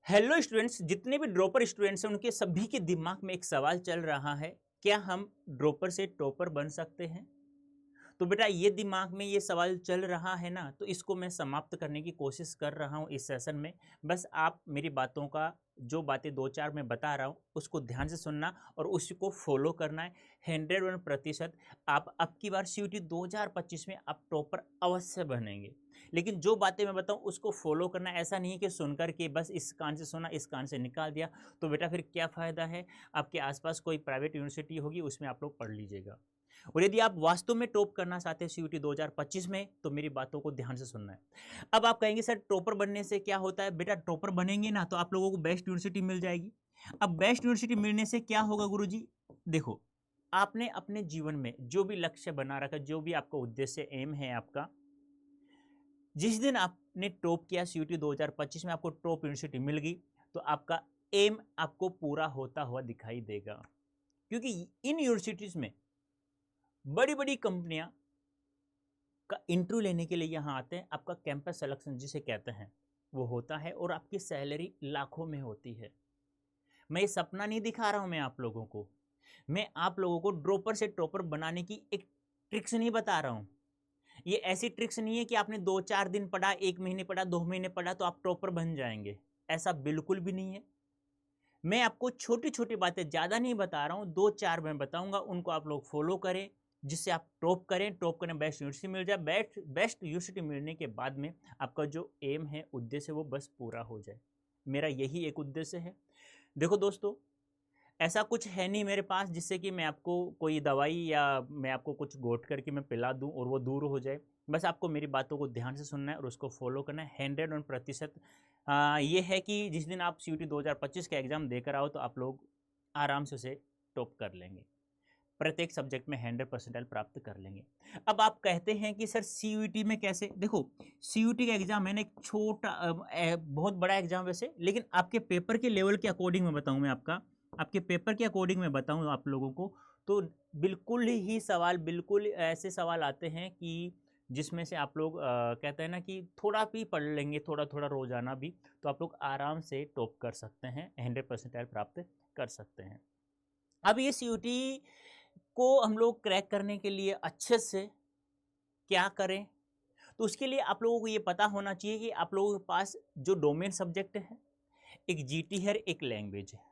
Hello students, जितने भी dropper students हैं उनके सभी के दिमाग में एक सवाल चल रहा है, क्या हम ड्रॉपर से टॉपर बन सकते हैं? तो बेटा ये दिमाग में ये सवाल चल रहा है ना, तो इसको मैं समाप्त करने की कोशिश कर रहा हूँ इस सेशन में। बस आप मेरी बातों का जो बातें दो चार मैं बता रहा हूँ उसको ध्यान से सुनना और उसको फॉलो करना है। 101% आप अब की बार CUET 2025 में आप टॉपर अवश्य बनेंगे। लेकिन जो बातें मैं बताऊँ उसको फॉलो करना, ऐसा नहीं है कि सुनकर के बस इस कान से सुना इस कान से निकाल दिया तो बेटा फिर क्या फ़ायदा है। आपके आसपास कोई प्राइवेट यूनिवर्सिटी होगी उसमें आप लोग पढ़ लीजिएगा। और यदि आप वास्तव में टॉप करना चाहते हैं CUET 2025 में तो मेरी बातों को ध्यान से सुनना है। अब आप कहेंगे सर टॉपर बनने से क्या होता है? बेटा टॉपर बनेंगे ना तो आप लोगों को बेस्ट यूनिवर्सिटी मिल जाएगी। अब बेस्ट यूनिवर्सिटी मिलने से क्या होगा गुरुजी? देखो, आपने अपने जीवन में जो भी लक्ष्य बना रखा, जो भी आपका उद्देश्य एम है आपका, जिस दिन आपने टॉप किया CUET 2025 में आपको टॉप यूनिवर्सिटी मिल गई तो आपका एम आपको पूरा होता हुआ दिखाई देगा। क्योंकि इन यूनिवर्सिटीज में बड़ी बड़ी कंपनियां का इंटरव्यू लेने के लिए यहाँ आते हैं। आपका कैंपस सिलेक्शन जिसे कहते हैं वो होता है और आपकी सैलरी लाखों में होती है। मैं ये सपना नहीं दिखा रहा हूँ मैं आप लोगों को, मैं आप लोगों को ड्रॉपर से टॉपर बनाने की एक ट्रिक्स नहीं बता रहा हूँ। ये ऐसी ट्रिक्स नहीं है कि आपने 2-4 दिन पढ़ा, 1 महीने पढ़ा, 2 महीने पढ़ा तो आप टॉपर बन जाएंगे, ऐसा बिल्कुल भी नहीं है। मैं आपको छोटी छोटी बातें ज़्यादा नहीं बता रहा हूँ, 2-4 मैं बताऊंगा, उनको आप लोग फॉलो करें जिससे आप टॉप करें, बेस्ट यूनिवर्सिटी मिल जाए। बेस्ट यूनिवर्सिटी मिलने के बाद में आपका जो एम है, उद्देश्य, वो बस पूरा हो जाए। मेरा यही एक उद्देश्य है। देखो दोस्तों, ऐसा कुछ है नहीं मेरे पास जिससे कि मैं आपको कोई दवाई या मैं आपको कुछ घोट करके मैं पिला दूं और वो दूर हो जाए। बस आपको मेरी बातों को ध्यान से सुनना है और उसको फॉलो करना है। 101% ये है कि जिस दिन आप CUET 2025 का एग्ज़ाम देकर आओ तो आप लोग आराम से उसे टॉप कर लेंगे, प्रत्येक सब्जेक्ट में 100% प्राप्त कर लेंगे। अब आप कहते हैं कि सर CUET में कैसे? देखो, CUET का एग्जाम है ना, एक छोटा बहुत बड़ा एग्जाम वैसे, लेकिन आपके पेपर के लेवल के अकॉर्डिंग मैं बताऊं, मैं आपके पेपर के अकॉर्डिंग मैं बताऊं आप लोगों को, तो बिल्कुल ही सवाल, बिल्कुल ऐसे सवाल आते हैं कि जिसमें से आप लोग कहते हैं ना कि थोड़ा भी पढ़ लेंगे, थोड़ा थोड़ा रोजाना भी, तो आप लोग आराम से टॉप कर सकते हैं, 100% प्राप्त कर सकते हैं। अब ये CUET को हम लोग क्रैक करने के लिए अच्छे से क्या करें? तो उसके लिए आप लोगों को ये पता होना चाहिए कि आप लोगों के पास जो डोमेन सब्जेक्ट है, एक GT है, एक लैंग्वेज है।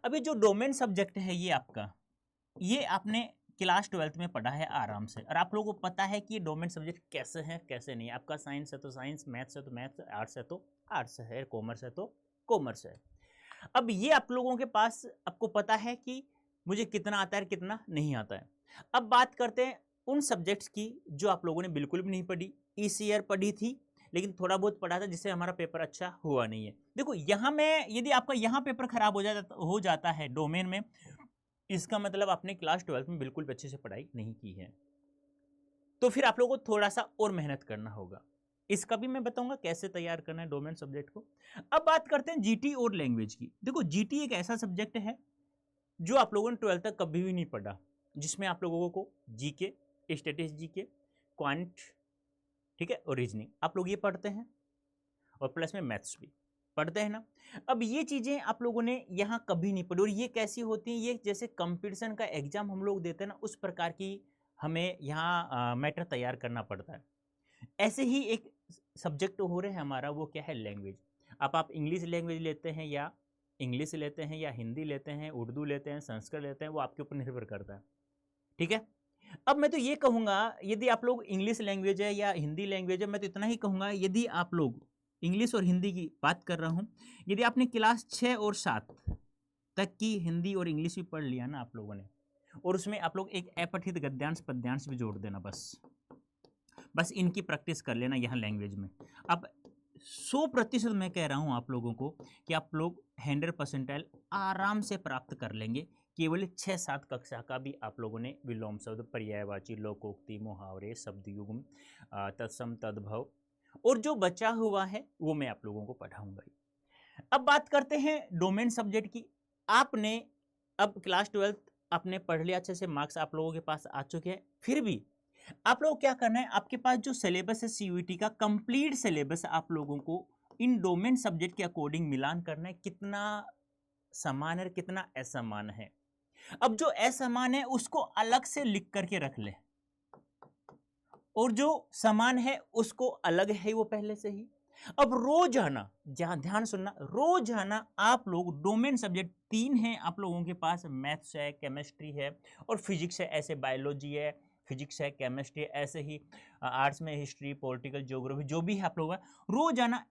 अभी जो डोमेन सब्जेक्ट है ये आपका, ये आपने क्लास 12th में पढ़ा है आराम से, और आप लोगों को पता है कि ये डोमेन सब्जेक्ट कैसे हैं कैसे नहीं। आपका साइंस है तो साइंस, मैथ्स है तो मैथ्स, आर्ट्स है तो आर्ट्स है, कॉमर्स है तो कॉमर्स है। अब ये आप लोगों के पास, आपको पता है कि मुझे कितना आता है कितना नहीं आता है। अब बात करते हैं उन सब्जेक्ट्स की जो आप लोगों ने बिल्कुल भी नहीं पढ़ी, इस ईयर पढ़ी थी लेकिन थोड़ा बहुत पढ़ा था जिससे हमारा पेपर अच्छा हुआ नहीं है। देखो यहाँ में यदि आपका यहाँ पेपर खराब हो जाता है डोमेन में, इसका मतलब आपने क्लास 12th में बिल्कुल अच्छे से पढ़ाई नहीं की है। तो फिर आप लोगों को थोड़ा सा और मेहनत करना होगा। इसका भी मैं बताऊंगा कैसे तैयार करना है डोमेन सब्जेक्ट को। अब बात करते हैं GT और लैंग्वेज की। देखो, GT एक ऐसा सब्जेक्ट है जो आप लोगों ने 12th तक कभी भी नहीं पढ़ा, जिसमें आप लोगों को जीके, स्टैटिस्टिक्स जीके, क्वांट, ठीक है, और रीजनिंग आप लोग ये पढ़ते हैं, और प्लस में मैथ्स भी पढ़ते हैं ना। अब ये चीज़ें आप लोगों ने यहाँ कभी नहीं पढ़ी, और ये कैसी होती हैं? ये जैसे कंपटीशन का एग्जाम हम लोग देते हैं ना, उस प्रकार की हमें यहाँ मैटर तैयार करना पड़ता है। ऐसे ही एक सब्जेक्ट हो रहा है हमारा, वो क्या है? लैंग्वेज। अब आप इंग्लिश लैंग्वेज लेते हैं या इंग्लिश लेते हैं या हिंदी लेते हैं, उर्दू लेते हैं, संस्कृत लेते हैं, वो आपके ऊपर निर्भर करता है, ठीक है। अब मैं तो ये कहूँगा, यदि आप लोग इंग्लिश लैंग्वेज है या हिंदी लैंग्वेज है, मैं तो इतना ही कहूँगा, यदि आप लोग इंग्लिश और हिंदी की बात कर रहा हूँ, यदि आपने क्लास 6 और 7 तक की हिंदी और इंग्लिश भी पढ़ लिया ना आप लोगों ने, और उसमें आप लोग एक अपठित गद्यांश पद्यांश भी जोड़ देना, बस इनकी प्रैक्टिस कर लेना यहाँ लैंग्वेज में। अब 100% मैं कह रहा हूँ आप लोगों को कि आप लोग 100% आराम से प्राप्त कर लेंगे। केवल 6-7 कक्षा का भी आप लोगों ने विलोम शब्द, पर्यायवाची, लोकोक्ति, मुहावरे, शब्दयुग्म, तत्सम, तद्भव और जो बचा हुआ है वो मैं आप लोगों को पढ़ाऊंगा। अब बात करते हैं डोमेन सब्जेक्ट की। आपने अब क्लास 12th आपने पढ़ लिया, अच्छे से मार्क्स आप लोगों के पास आ चुके हैं, फिर भी आप लोग क्या करना है, आपके पास जो सिलेबस है CUET का कंप्लीट सिलेबस आप लोगों को इन डोमेन सब्जेक्ट के अकॉर्डिंग मिलान करना है, कितना समान है और कितना असमान है। अब जो असमान है उसको अलग से लिख करके रख ले, और जो समान है उसको अलग है वो पहले से ही। अब रोजाना, जहां ध्यान सुनना, रोजाना आप लोग डोमेन सब्जेक्ट 3 हैं आप लोगों के पास, मैथ्स है, केमिस्ट्री है और फिजिक्स है, ऐसे बायोलॉजी है, फिजिक्स है, केमिस्ट्री है, ऐसे ही आर्ट्स में हिस्ट्री, पॉलिटिकल, ज्योग्राफी, जो भी है आप लोग, रोजाना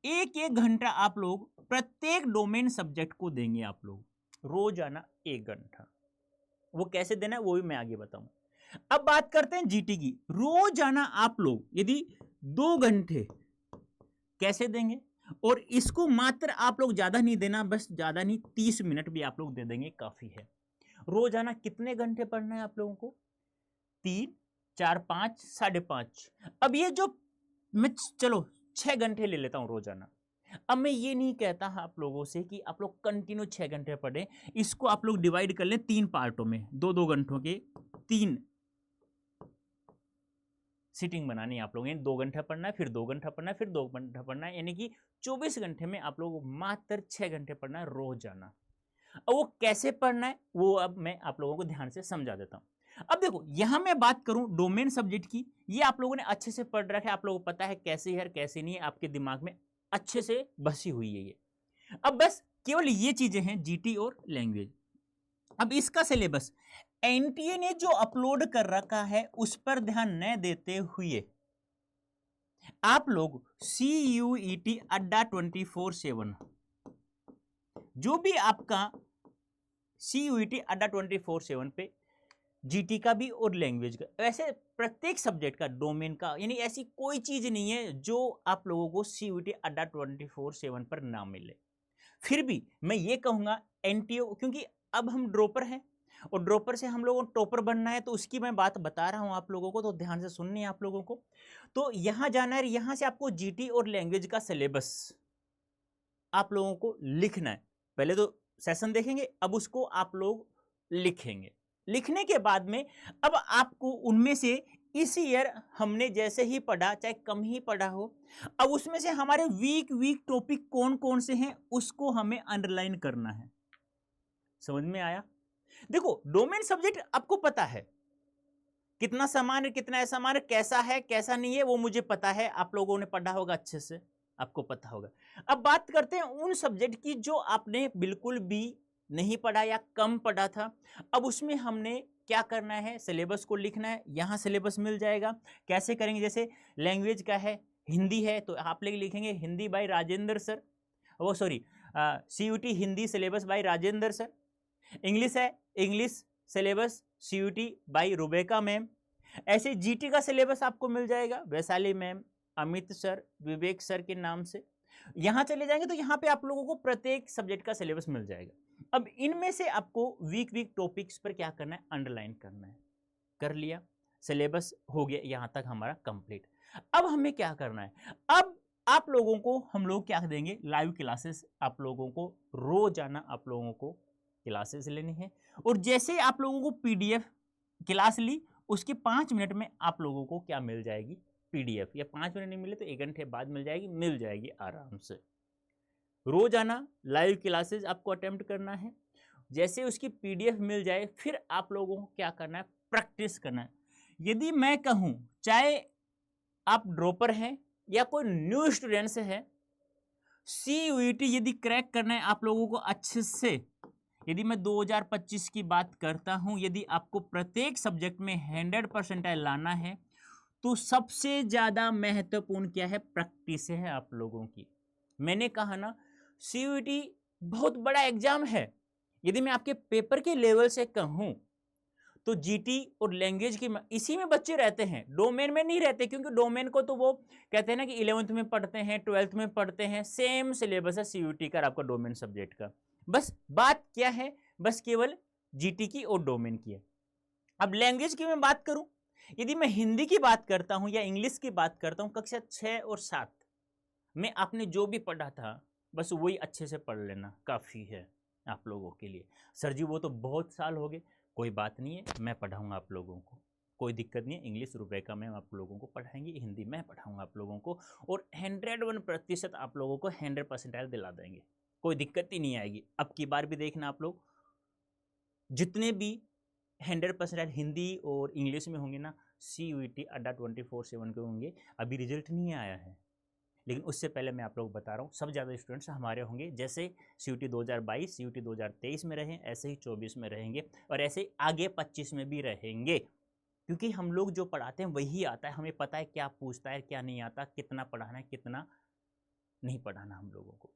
1-1 घंटा आप लोग प्रत्येक डोमेन सब्जेक्ट को देंगे। आप लोग रोजाना 1 घंटा, वो कैसे देना है वो भी मैं आगे बताऊं। अब बात करते हैं जीटी की। रोजाना आप लोग यदि 2 घंटे कैसे देंगे, और इसको मात्र आप लोग ज्यादा नहीं देना, बस ज्यादा नहीं 30 मिनट भी आप लोग दे देंगे काफी है। रोजाना कितने घंटे पढ़ना है आप लोगों को? 3, 4, 5, 5.5। अब ये जो मैं चलो 6 घंटे ले लेता हूं रोजाना। अब मैं ये नहीं कहता आप लोगों से कि आप लोग कंटिन्यू 6 घंटे पढ़े, इसको आप लोग डिवाइड कर लें 3 पार्टों में, 2-2 घंटों के 3 सिटिंग बनानी है आप लोगों ने। 2 घंटा पढ़ना है, फिर 2 घंटा पढ़ना है, फिर 2 घंटा पढ़ना है, यानी कि 24 घंटे में आप लोगों को मात्र 6 घंटे पढ़ना है रोजाना। अब वो कैसे पढ़ना है वो अब मैं आप लोगों को ध्यान से समझा देता हूं। अब देखो यहां मैं बात करूं डोमेन सब्जेक्ट की, ये आप लोगों ने अच्छे से पढ़ रखा है, आप लोगों को पता है कैसे है कैसे नहीं है, आपके दिमाग में अच्छे से बसी हुई है ये। अब बस केवल ये चीजें हैं जीटी और लैंग्वेज। अब इसका सिलेबस एनटीए ने जो अपलोड कर रखा है उस पर ध्यान न देते हुए आप लोग CUET अड्डा 24/7, जो भी आपका CUET अड्डा 24/7 पे जीटी का भी और लैंग्वेज का, ऐसे प्रत्येक सब्जेक्ट का, डोमेन का, यानी ऐसी कोई चीज नहीं है जो आप लोगों को CUET अड्डा 24/7 पर ना मिले। फिर भी मैं ये कहूंगा एनटीओ, क्योंकि अब हम ड्रॉपर हैं और ड्रॉपर से हम लोगों को टॉपर बनना है, तो उसकी मैं बात बता रहा हूं आप लोगों को, तो ध्यान से सुननी है आप लोगों को। तो यहां जाना है, यहां से आपको जीटी और लैंग्वेज का सिलेबस आप लोगों को लिखना है। पहले तो सेशन देखेंगे, अब उसको आप लोग लिखेंगे। लिखने के बाद में अब आपको उनमें से इस ईयर हमने जैसे ही पढ़ा, चाहे कम ही पढ़ा हो, अब उसमें से हमारे वीक टॉपिक कौन कौन से हैं उसको हमें अंडरलाइन करना है। समझ में आया? देखो डोमेन सब्जेक्ट आपको पता है कितना समान है कितना असमान है, कैसा है कैसा नहीं है, वो मुझे पता है, आप लोगों ने पढ़ा होगा अच्छे से, आपको पता होगा। अब बात करते हैं उन सब्जेक्ट की जो आपने बिल्कुल भी नहीं पढ़ा या कम पढ़ा था। अब उसमें हमने क्या करना है, सिलेबस को लिखना है। यहाँ सिलेबस मिल जाएगा। कैसे करेंगे? जैसे लैंग्वेज का है, हिंदी है, तो आप लोग लिखेंगे हिंदी बाय राजेंद्र सर, वो sorry CUT Hindi syllabus by Rajendra sir. English है, English syllabus CUT by Rubeka ma'am. ऐसे जीटी का सिलेबस आपको मिल जाएगा, Vaishali ma'am, Amit sir, Vivek sir के नाम से। यहां चले जाएंगे तो यहां पे आप लोगों को प्रत्येक सब्जेक्ट का सिलेबस मिल जाएगा। अब इनमें से आपको वीक टॉपिक्स पर क्या करना है, अंडरलाइन करना है। कर लिया, सिलेबस हो गया यहां तक हमारा कंप्लीट। अब हमें क्या करना है, अब आप लोगों को हम लोग क्या देंगे, लाइव क्लासेस आप लोगों को रोजाना आप लोगों को क्लासेस लेनी है। और जैसे आप लोगों को PDF क्लास ली, उसके 5 मिनट में आप लोगों को क्या मिल जाएगी, PDF, या 5 मिनट नहीं मिले तो 1 घंटे बाद मिल जाएगी आराम से। रोजाना लाइव क्लासेस आपको अटेम्प्ट करना है। जैसे उसकी PDF मिल जाए, फिर आप लोगों को क्या करना है, प्रैक्टिस करना है। यदि मैं कहूं, चाहे आप ड्रॉपर हैं या कोई न्यू स्टूडेंट्स है, CUET यदि क्रैक करना है आप लोगों को अच्छे से, यदि मैं 2025 की बात करता हूं, यदि आपको प्रत्येक सब्जेक्ट में 100% लाना है, तो सबसे ज्यादा महत्वपूर्ण क्या है, प्रैक्टिस है आप लोगों की। मैंने कहा ना, CUET बहुत बड़ा एग्जाम है। यदि मैं आपके पेपर के लेवल से कहूं तो जीटी और लैंग्वेज की इसी में बच्चे रहते हैं, डोमेन में नहीं रहते, क्योंकि डोमेन को तो वो कहते हैं ना कि 11th में पढ़ते हैं, 12th में पढ़ते हैं, सेम सिलेबस है CUET का आपका डोमेन सब्जेक्ट का। बस बात क्या है, बस केवल जीटी की और डोमेन की है। अब लैंग्वेज की मैं बात करूं, यदि मैं हिंदी की बात करता हूं या इंग्लिश की बात करता हूं, कक्षा 6 और 7 में आपने जो भी पढ़ा था बस वही अच्छे से पढ़ लेना काफ़ी है आप लोगों के लिए। सर जी वो तो बहुत साल हो गए, कोई बात नहीं है, मैं पढ़ाऊंगा आप लोगों को। कोई दिक्कत नहीं है, इंग्लिश रुबरेका में हम आप लोगों को पढ़ाएंगे, हिंदी में पढ़ाऊंगा आप लोगों को, और 101% आप लोगों को 100% दिला देंगे, कोई दिक्कत ही नहीं आएगी। अब की बार भी देखना आप लोग, जितने भी 100% हिंदी और इंग्लिश में होंगे ना, CUET अड्डा 24/7 के होंगे। अभी रिजल्ट नहीं आया है, लेकिन उससे पहले मैं आप लोग बता रहा हूँ, सब ज़्यादा स्टूडेंट्स हमारे होंगे। जैसे CUET 2022, CUET 2023 में रहे, ऐसे ही 24 में रहेंगे, और ऐसे ही आगे 25 में भी रहेंगे, क्योंकि हम लोग जो पढ़ाते हैं वही आता है, हमें पता है क्या पूछता है क्या नहीं आता, कितना पढ़ाना है कितना नहीं पढ़ाना हम लोगों को।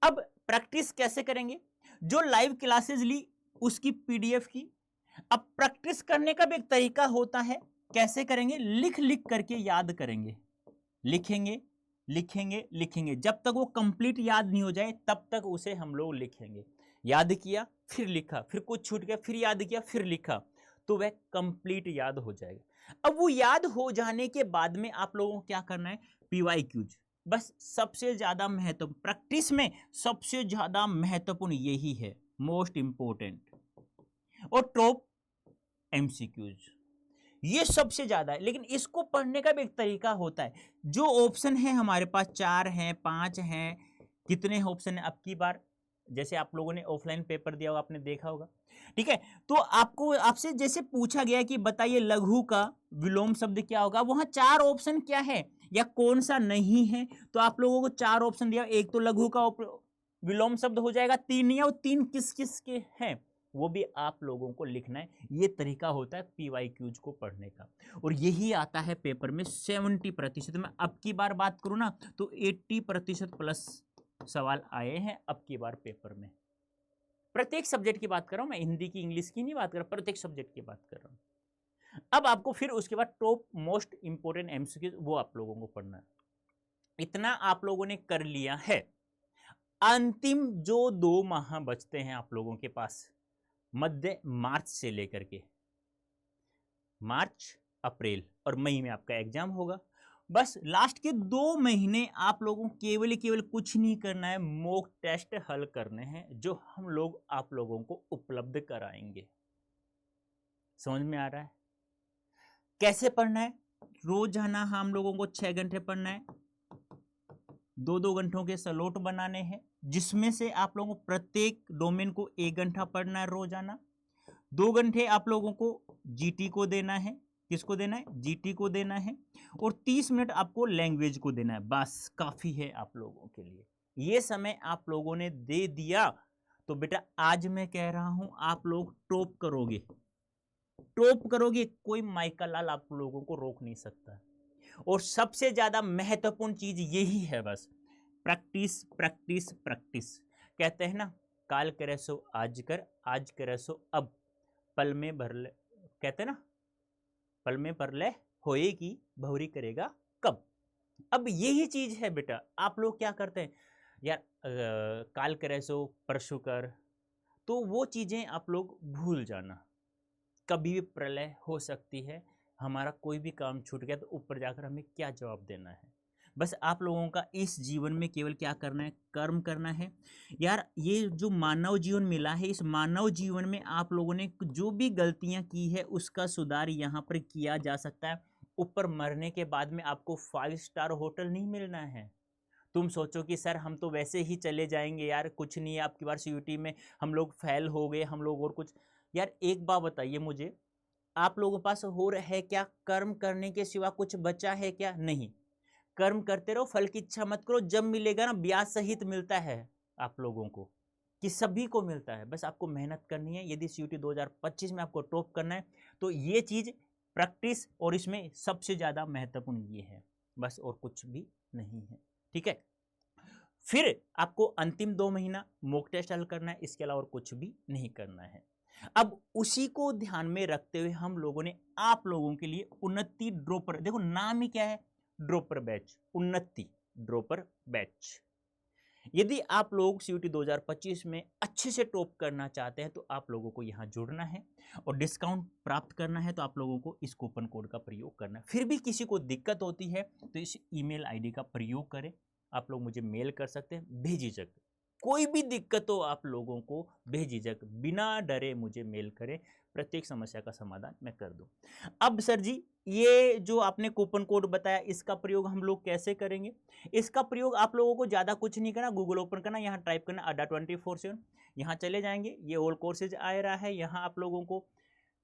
अब प्रैक्टिस कैसे करेंगे? जो लाइव क्लासेस ली उसकी PDF की। अब प्रैक्टिस करने का भी एक तरीका होता है, कैसे करेंगे? लिख लिख करके याद करेंगे, लिखेंगे लिखेंगे लिखेंगे, जब तक वो कंप्लीट याद नहीं हो जाए तब तक उसे हम लोग लिखेंगे। याद किया फिर लिखा, फिर कुछ छूट गया फिर याद किया फिर लिखा, तो वह कंप्लीट याद हो जाएगा। अब वो याद हो जाने के बाद में आप लोगों को क्या करना है? PYQs। बस सबसे ज्यादा महत्व प्रैक्टिस में सबसे ज्यादा महत्वपूर्ण यही है, मोस्ट इंपोर्टेंट, और टॉप MCQs, ये सबसे ज्यादा है। लेकिन इसको पढ़ने का भी एक तरीका होता है। जो ऑप्शन है हमारे पास 4 हैं 5 हैं, कितने ऑप्शन है? अब की बार जैसे आप लोगों ने ऑफलाइन पेपर दिया होगा, आपने देखा होगा, ठीक है, तो आपको आपसे जैसे पूछा गया कि बताइए लघु का विलोम शब्द क्या होगा, वहां 4 ऑप्शन क्या है या कौन सा नहीं है, तो आप लोगों को 4 ऑप्शन दिया, एक तो लघु का विलोम शब्द हो जाएगा, 3 नहीं है, वो 3 किस किस के हैं वो भी आप लोगों को लिखना है। ये तरीका होता है PYQs को पढ़ने का, और यही आता है पेपर में 70%। मैं अब की बार बात करूं ना तो 80% प्लस सवाल आए हैं अब की बार पेपर में। प्रत्येक सब्जेक्ट की बात कर रहा हूं मैं, हिंदी की इंग्लिश की नहीं बात कर रहा, प्रत्येक सब्जेक्ट की बात कर रहा हूं। अब आपको फिर उसके बाद टॉप मोस्ट इंपोर्टेंट MCQs वो आप लोगों को पढ़ना है। इतना आप लोगों ने कर लिया है। अंतिम जो 2 माह बचते हैं आप लोगों के पास, मध्य मार्च से लेकर के मार्च, अप्रैल और मई में आपका एग्जाम होगा। बस लास्ट के 2 महीने आप लोगों को केवल कुछ नहीं करना है, मॉक टेस्ट हल करने हैं, जो हम लोग आप लोगों को उपलब्ध कराएंगे। समझ में आ रहा है? कैसे पढ़ना है? रोजाना हम लोगों को 6 घंटे पढ़ना है, 2-2 घंटों के स्लॉट बनाने हैं, जिसमें से आप लोगों को प्रत्येक डोमेन को 1 घंटा पढ़ना है रोजाना। 2 घंटे आप लोगों को GT को देना है। किसको देना है? GT को देना है। और 30 मिनट आपको लैंग्वेज को देना है। बस काफी है आप लोगों के लिए। ये समय आप लोगों ने दे दिया तो बेटा आज मैं कह रहा हूं आप लोग टॉप करोगे, टॉप करोगे, कोई माइका लाल आप लोगों को रोक नहीं सकता। और सबसे ज्यादा महत्वपूर्ण चीज यही है, बस प्रैक्टिस प्रैक्टिस प्रैक्टिस। कहते हैं ना, काल करे सो आज कर, आज करे सो अब, पल में भर ले, कहते हैं ना, पल में भर ले होएगी बहुरी करेगा कब। अब यही चीज है बेटा। आप लोग क्या करते हैं यार, काल करे सो परसों कर, तो वो चीजें आप लोग भूल जाना। कभी भी प्रलय हो सकती है, हमारा कोई भी काम छूट गया तो ऊपर जाकर हमें क्या जवाब देना है। बस आप लोगों का इस जीवन में केवल क्या करना है? कर्म करना है यार। ये जो मानव जीवन मिला है, इस मानव जीवन में आप लोगों ने जो भी गलतियां की है उसका सुधार यहाँ पर किया जा सकता है। ऊपर मरने के बाद में आपको 5 स्टार होटल नहीं मिलना है। तुम सोचो कि सर हम तो वैसे ही चले जाएंगे यार, कुछ नहीं है, आपकी बार CUET में हम लोग फेल हो गए, हम लोग और कुछ। यार एक बात बताइए मुझे, आप लोगों के पास हो रहा है क्या? कर्म करने के सिवा कुछ बचा है क्या? नहीं। कर्म करते रहो, फल की इच्छा मत करो। जब मिलेगा ना, ब्याज सहित मिलता है आप लोगों को, कि सभी को मिलता है। बस आपको मेहनत करनी है। यदि CUET 2025 में आपको टॉप करना है तो ये चीज प्रैक्टिस, और इसमें सबसे ज्यादा महत्वपूर्ण ये है, बस और कुछ भी नहीं है। ठीक है, फिर आपको अंतिम 2 महीना मॉक टेस्ट हल करना है, इसके अलावा और कुछ भी नहीं करना है। अब उसी को ध्यान में रखते हुए हम लोगों ने आप लोगों के लिए उन्नति ड्रॉपर, देखो नाम ही क्या है, ड्रॉपर बैच, उन्नति ड्रॉपर बैच। यदि आप लोग CUET 2025 में अच्छे से टॉप करना चाहते हैं तो आप लोगों को यहाँ जुड़ना है, और डिस्काउंट प्राप्त करना है तो आप लोगों को इस कूपन कोड का प्रयोग करना है। फिर भी किसी को दिक्कत होती है तो इस ईमेल ID का प्रयोग करें। आप लोग मुझे मेल कर सकते हैं बेझिझक। कोई भी दिक्कत हो आप लोगों को बेझिझक बिना डरे मुझे मेल करें, प्रत्येक समस्या का समाधान मैं कर दूं। अब सर जी, ये जो आपने कूपन कोड बताया इसका प्रयोग हम लोग कैसे करेंगे? इसका प्रयोग आप लोगों को ज़्यादा कुछ नहीं करना, गूगल ओपन करना, यहाँ टाइप करना अड्डा 24/7, यहाँ चले जाएंगे, ये ऑल कोर्सेज आ रहा है, यहाँ आप लोगों को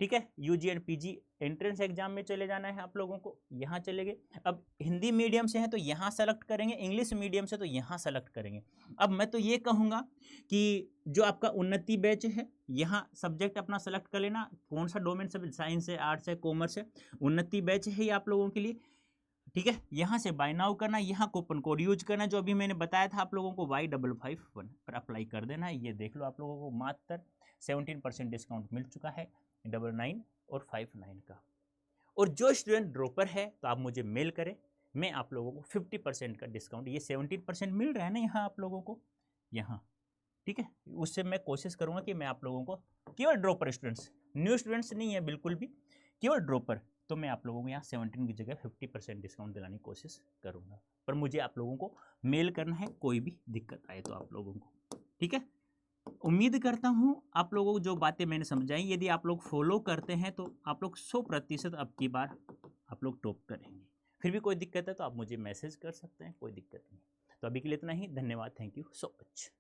ठीक है UG and PG entrance exam में चले जाना है आप लोगों को, यहाँ चले गए। अब हिंदी मीडियम से है तो यहाँ सेलेक्ट करेंगे, इंग्लिश मीडियम से तो यहाँ सेलेक्ट करेंगे। अब मैं तो ये कहूँगा कि जो आपका उन्नति बैच है यहाँ सब्जेक्ट अपना सेलेक्ट कर लेना, कौन सा डोमेन सब, साइंस है, आर्ट्स है, कॉमर्स है, उन्नति बैच है ये आप लोगों के लिए। ठीक है, यहाँ से बाय नाउ करना, यहाँ कूपन कोड यूज करना जो अभी मैंने बताया था आप लोगों को Y551 पर अप्लाई कर देना है। ये देख लो आप लोगों को मात्र 17% डिस्काउंट मिल चुका है 99 और 59 का। और जो स्टूडेंट ड्रॉपर है तो आप मुझे मेल करें, मैं आप लोगों को 50% का डिस्काउंट, ये 17% मिल रहा है ना यहाँ आप लोगों को यहाँ, ठीक है, उससे मैं कोशिश करूँगा कि मैं आप लोगों को केवल ड्रॉपर स्टूडेंट्स, न्यू स्टूडेंट्स नहीं है बिल्कुल भी, केवल ड्रॉपर, तो मैं आप लोगों को यहाँ 17 की जगह 50% डिस्काउंट दिलाने की कोशिश करूँगा। पर मुझे आप लोगों को मेल करना है कोई भी दिक्कत आए तो आप लोगों को, ठीक है। उम्मीद करता हूँ आप लोगों को जो बातें मैंने समझाई यदि आप लोग फॉलो करते हैं तो आप लोग 100% अब की बार आप लोग टॉप करेंगे। फिर भी कोई दिक्कत है तो आप मुझे मैसेज कर सकते हैं, कोई दिक्कत नहीं। तो अभी के लिए इतना ही, धन्यवाद, थैंक यू सो मच।